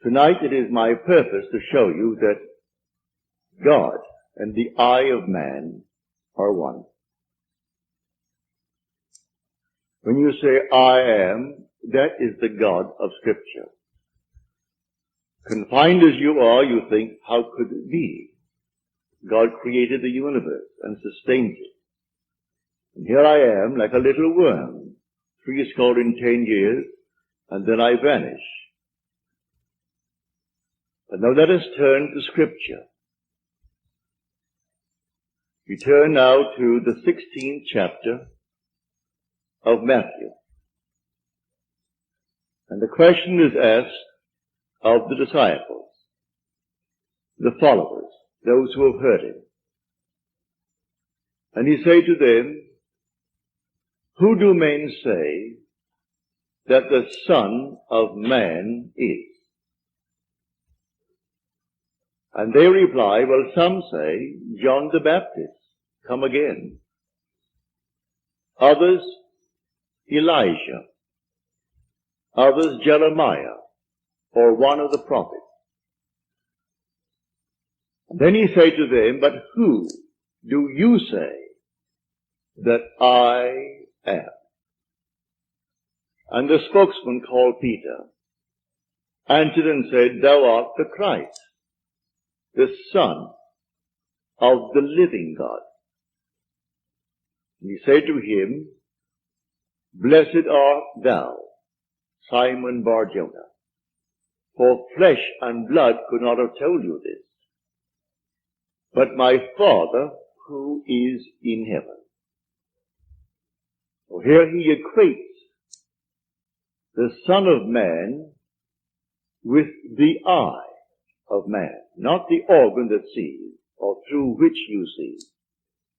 Tonight it is my purpose to show you that God and the eye of man are one. When you say I am, that is the God of Scripture. Confined as you are, you think, how could it be? God created the universe and sustains it. And here I am, like a little worm, 10 years, and then I vanish. But now let us turn to Scripture. We turn now to the 16th chapter of Matthew. And the question is asked of the disciples, the followers, those who have heard him. And he said to them, who do men say that the Son of Man is? And they reply, well, some say John the Baptist, come again. Others, Elijah. Others, Jeremiah, or one of the prophets. And then he said to them, but who do you say that I am? And the spokesman called Peter answered and said, thou art the Christ, the Son of the living God. And he said to him, blessed art thou, Simon Bar-Jonah, for flesh and blood could not have told you this, but my Father who is in heaven. So here he equates the Son of Man with the eye of man, not the organ that sees or through which you see,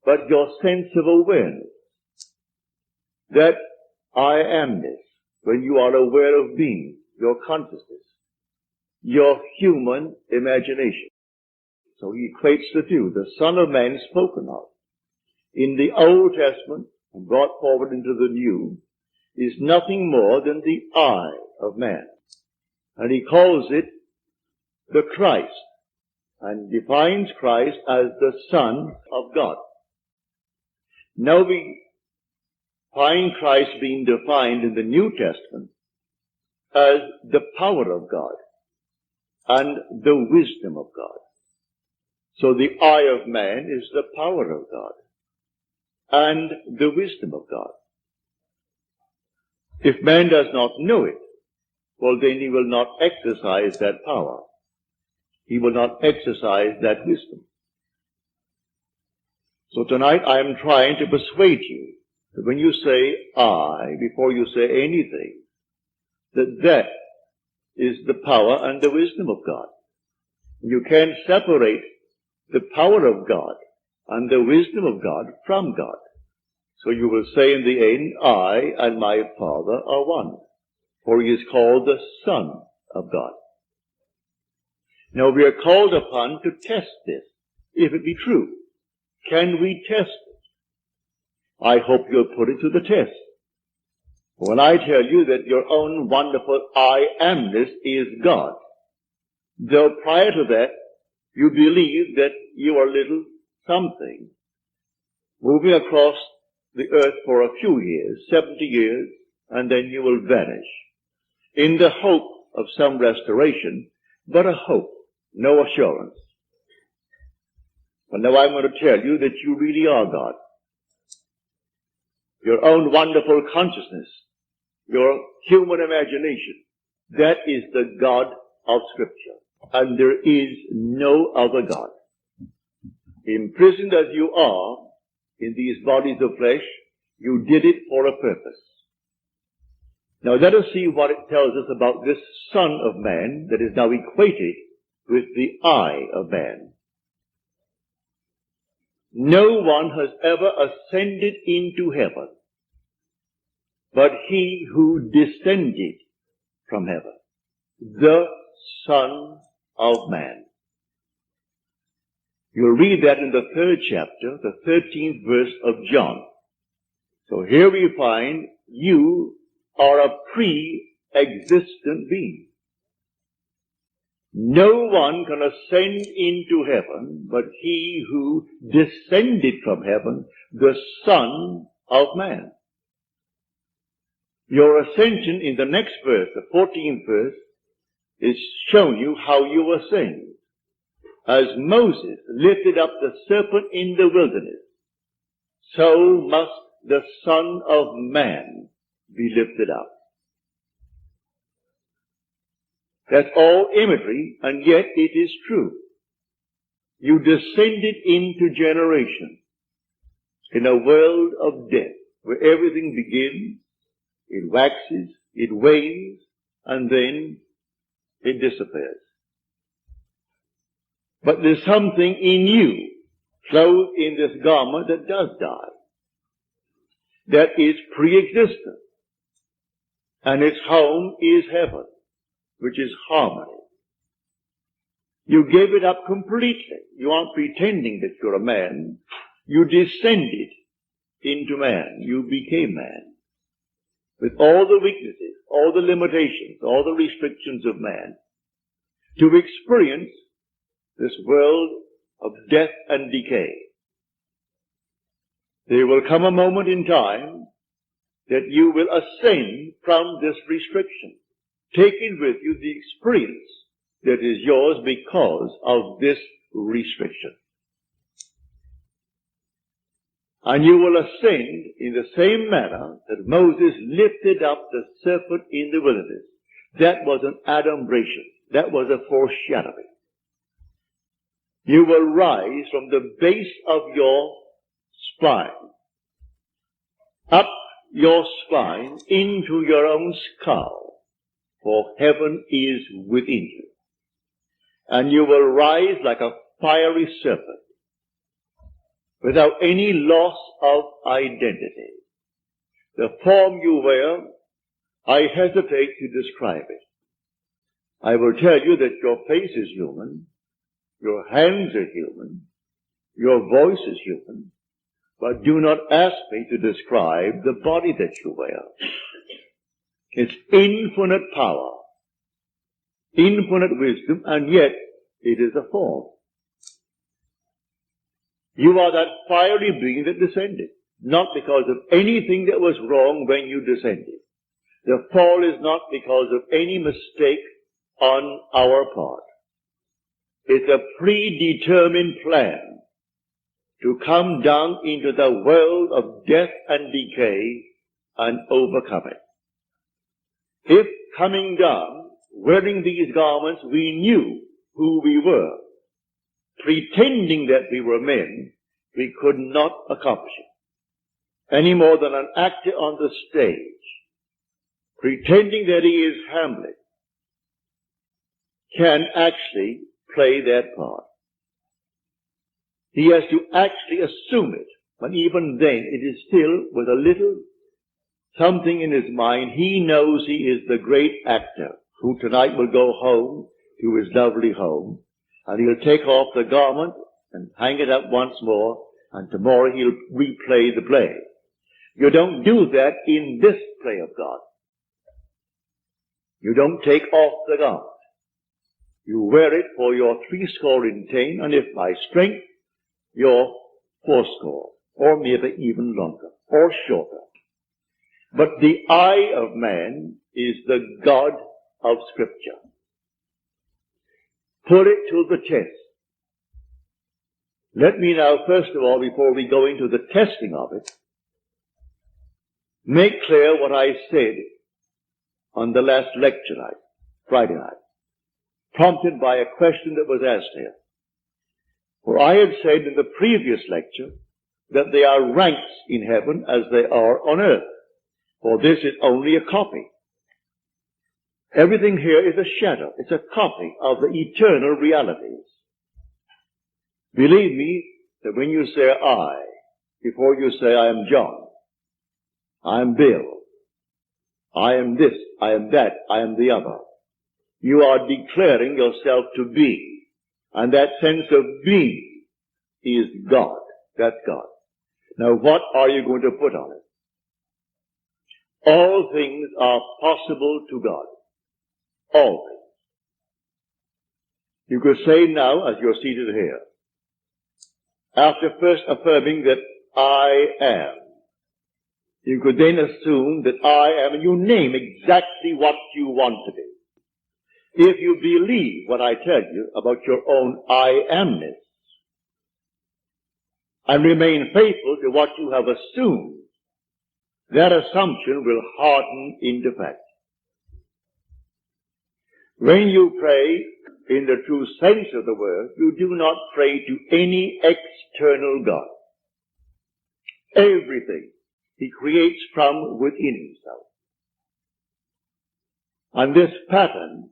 but your sense of awareness, that I amness, when you are aware of being, your consciousness, your human imagination. So he equates the two, the Son of Man spoken of in the Old Testament and brought forward into the New, is nothing more than the eye of man. And he calls it the Christ, and defines Christ as the Son of God. Now we find Christ being defined in the New Testament as the power of God and the wisdom of God. So the eye of man is the power of God and the wisdom of God. If man does not know it, well, then he will not exercise that power. He will not exercise that wisdom. So tonight I am trying to persuade you that when you say I, before you say anything, that is the power and the wisdom of God. You can't separate the power of God and the wisdom of God from God. So you will say in the end, I and my Father are one, for he is called the Son of God. Now we are called upon to test this, if it be true. Can we test it? I hope you'll put it to the test. When I tell you that your own wonderful I amness is God, though prior to that you believe that you are little something, moving across the earth for a few years, 70 years, and then you will vanish, in the hope of some restoration, but a hope, no assurance. But now I'm going to tell you that you really are God. Your own wonderful consciousness, your human imagination, that is the God of Scripture. And there is no other God. Imprisoned as you are in these bodies of flesh, you did it for a purpose. Now let us see what it tells us about this Son of Man that is now equated with the eye of man. No one has ever ascended into heaven but he who descended from heaven, the Son of Man. You'll read that in the 3rd chapter, the 13th verse of John. So here we find you are a pre-existent being. No one can ascend into heaven but he who descended from heaven, the Son of Man. Your ascension in the next verse, the 14th verse, is showing you how you ascend. As Moses lifted up the serpent in the wilderness, so must the Son of Man be lifted up. That's all imagery, and yet it is true. You descended into generation in a world of death, where everything begins, it waxes, it wanes, and then it disappears. But there's something in you, clothed in this garment, that does die. That is pre-existent. And its home is heaven, which is harmony. You gave it up completely. You aren't pretending that you're a man. You descended into man. You became man. With all the weaknesses, all the limitations, all the restrictions of man, to experience this world of death and decay. There will come a moment in time that you will ascend from this restriction, taking with you the experience that is yours because of this restriction. And you will ascend in the same manner that Moses lifted up the serpent in the wilderness. That was an adumbration. That was a foreshadowing. You will rise from the base of your spine, up your spine into your own skull, for heaven is within you. And you will rise like a fiery serpent, without any loss of identity. The form you wear, I hesitate to describe it. I will tell you that your face is human, your hands are human, your voice is human, but do not ask me to describe the body that you wear. It's infinite power, infinite wisdom, and yet it is a form. You are that fiery being that descended, not because of anything that was wrong when you descended. The fall is not because of any mistake on our part. It's a predetermined plan to come down into the world of death and decay and overcome it. If coming down, wearing these garments, we knew who we were, pretending that we were men, we could not accomplish it. Any more than an actor on the stage, pretending that he is Hamlet, can actually play that part. He has to actually assume it, but even then it is still with a little something in his mind. He knows he is the great actor who tonight will go home to his lovely home, and he'll take off the garment and hang it up once more, and tomorrow he'll replay the play. You don't do that in this play of God. You don't take off the garment. You wear it for your 80, and if by strength, your 80, or maybe even longer, or shorter. But the eye of man is the God of Scripture. Put it to the test. Let me now, first of all, before we go into the testing of it, make clear what I said on the last lecture night, Friday night, prompted by a question that was asked here. For I had said in the previous lecture that there are ranks in heaven as they are on earth, for this is only a copy. Everything here is a shadow. It's a copy of the eternal realities. Believe me that when you say I, before you say I am John, I am Bill, I am this, I am that, I am the other, you are declaring yourself to be. And that sense of being is God. That's God. Now what are you going to put on it? All things are possible to God. All things. You could say now, as you're seated here, after first affirming that I am, you could then assume that I am, and you name exactly what you want to be. If you believe what I tell you about your own I amness, and remain faithful to what you have assumed, that assumption will harden into fact. When you pray in the true sense of the word, you do not pray to any external God. Everything he creates from within himself. And this pattern,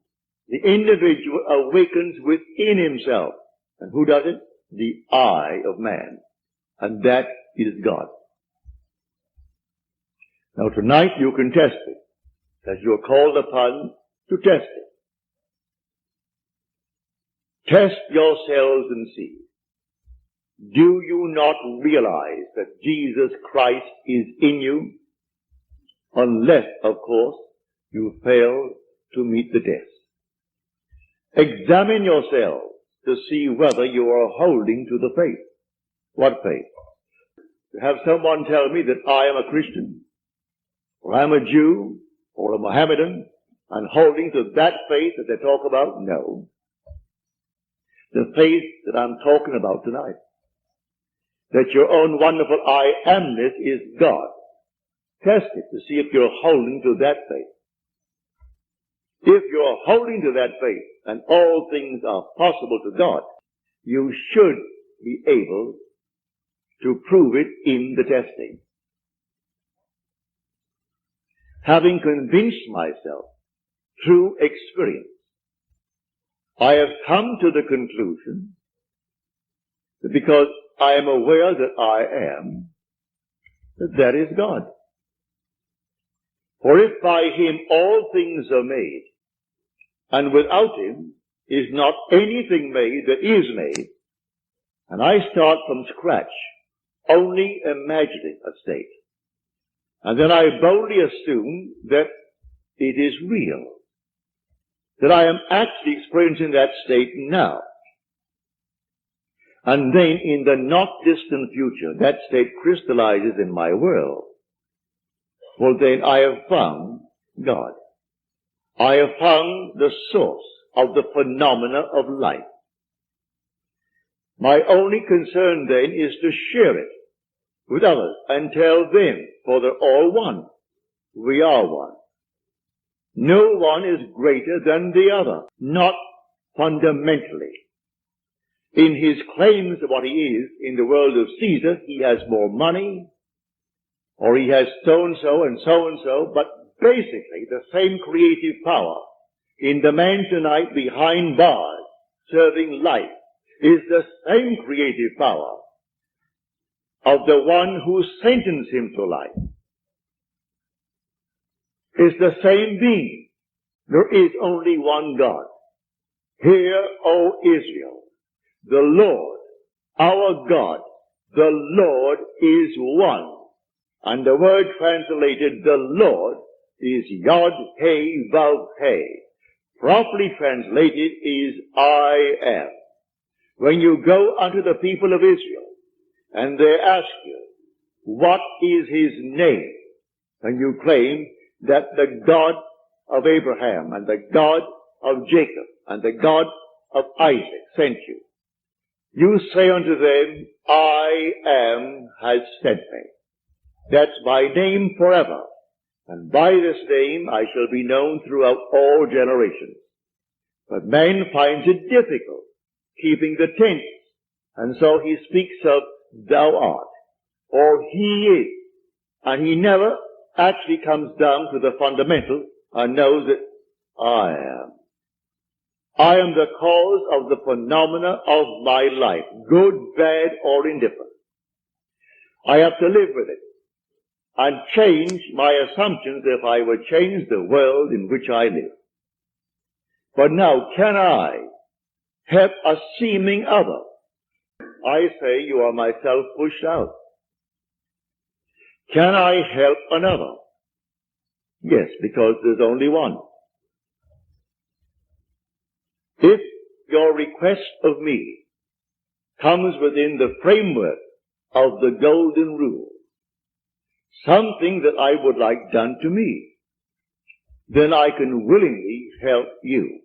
the individual awakens within himself. And who does it? The I of man. And that is God. Now tonight you can test it, as you are called upon to test it. Test yourselves and see. Do you not realize that Jesus Christ is in you? Unless, of course, you fail to meet the test. Examine yourselves to see whether you are holding to the faith. What faith? To have someone tell me that I am a Christian, or I'm a Jew, or a Mohammedan, and holding to that faith that they talk about? No. The faith that I'm talking about tonight. That your own wonderful I amness is God. Test it to see if you're holding to that faith. If you're holding to that faith, and all things are possible to God, you should be able to prove it in the testing. Having convinced myself through experience, I have come to the conclusion that because I am aware that I am, that is God. For if by him all things are made, and without him is not anything made that is made, and I start from scratch, only imagining a state, and then I boldly assume that it is real, that I am actually experiencing that state now. And then in the not distant future, that state crystallizes in my world. Well, then I have found God. I have found the source of the phenomena of life. My only concern then is to share it with others and tell them, for they're all one. We are one. No one is greater than the other, not fundamentally. In his claims of what he is in the world of Caesar, he has more money, or he has so-and-so and so-and-so, but basically the same creative power in the man tonight behind bars serving life is the same creative power of the one who sentenced him to life. It's the same being. There is only one God. Hear, O Israel, the Lord, our God, the Lord is one. And the word translated, the Lord, is Yod He Vav He. Properly translated is I am. When you go unto the people of Israel, and they ask you, what is his name? And you claim that the God of Abraham, and the God of Jacob, and the God of Isaac sent you. You say unto them, I am has sent me. That's my name forever. And by this name I shall be known throughout all generations. But man finds it difficult keeping the tense. And so he speaks of thou art, or he is. And he never actually comes down to the fundamental and knows that I am. I am the cause of the phenomena of my life, good, bad, or indifferent. I have to live with it and change my assumptions if I would change the world in which I live. But now, can I help a seeming other? I say you are myself pushed out. Can I help another? Yes, because there's only one. If your request of me comes within the framework of the golden rule, something that I would like done to me, then I can willingly help you.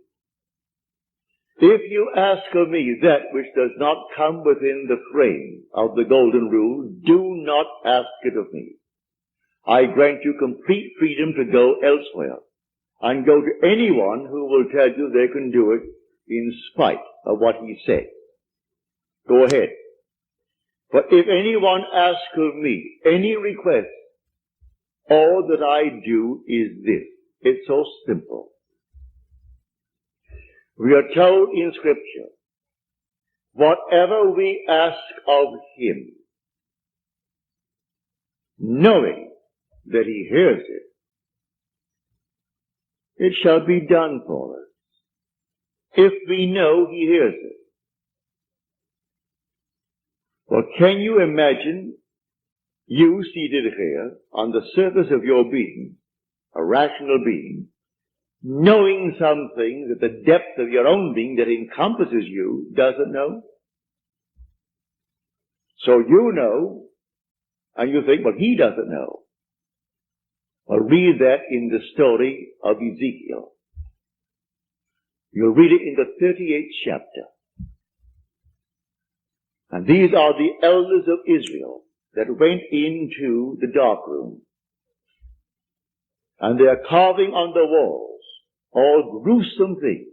If you ask of me that which does not come within the frame of the golden rule, do not ask it of me. I grant you complete freedom to go elsewhere and go to anyone who will tell you they can do it in spite of what he said. Go ahead. But if anyone asks of me any request, all that I do is this. It's so simple. We are told in Scripture, whatever we ask of him, knowing that he hears it, it shall be done for us. If we know he hears it. Well, can you imagine you seated here on the surface of your being, a rational being, knowing something that the depth of your own being that encompasses you doesn't know? So you know, and you think, well, he doesn't know. Well, read that in the story of Ezekiel. You'll read it in the 38th chapter. And these are the elders of Israel that went into the dark room. And they are carving on the walls all gruesome things.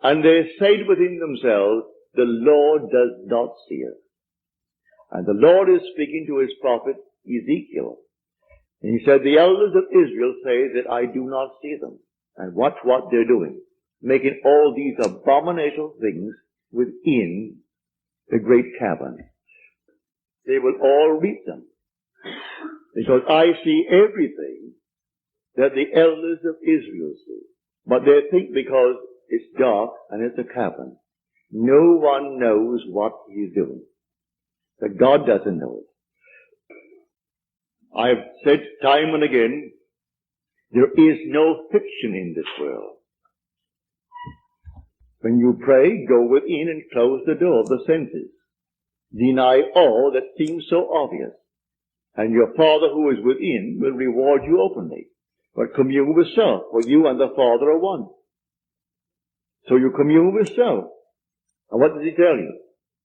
And they said within themselves, the Lord does not see us. And the Lord is speaking to his prophet Ezekiel. And he said, the elders of Israel say that I do not see them. And watch what they're doing. Making all these abominable things within the great cavern. They will all reap them. Because I see everything that the elders of Israel see. But they think because it's dark and it's a cavern, no one knows what he's doing. That God doesn't know it. I've said time and again, there is no fiction in this world. When you pray, go within and close the door of the senses. Deny all that seems so obvious. And your Father who is within will reward you openly. But commune with self, for you and the Father are one. So you commune with self. And what does he tell you?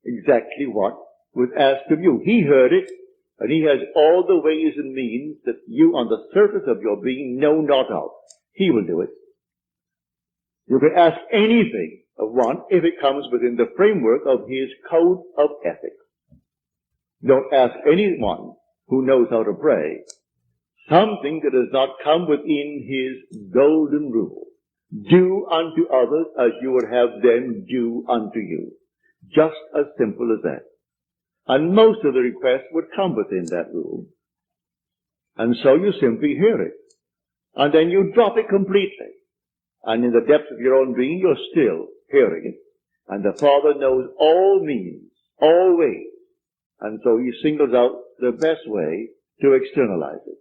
Exactly what was asked of you. He heard it, and he has all the ways and means that you on the surface of your being know not of. He will do it. You can ask anything of one if it comes within the framework of his code of ethics. Don't ask anyone who knows how to pray something that does not come within his golden rule. Do unto others as you would have them do unto you. Just as simple as that. And most of the requests would come within that rule. And so you simply hear it. And then you drop it completely. And in the depths of your own being, you're still hearing it. And the Father knows all means, all ways. And so he singles out the best way to externalize it.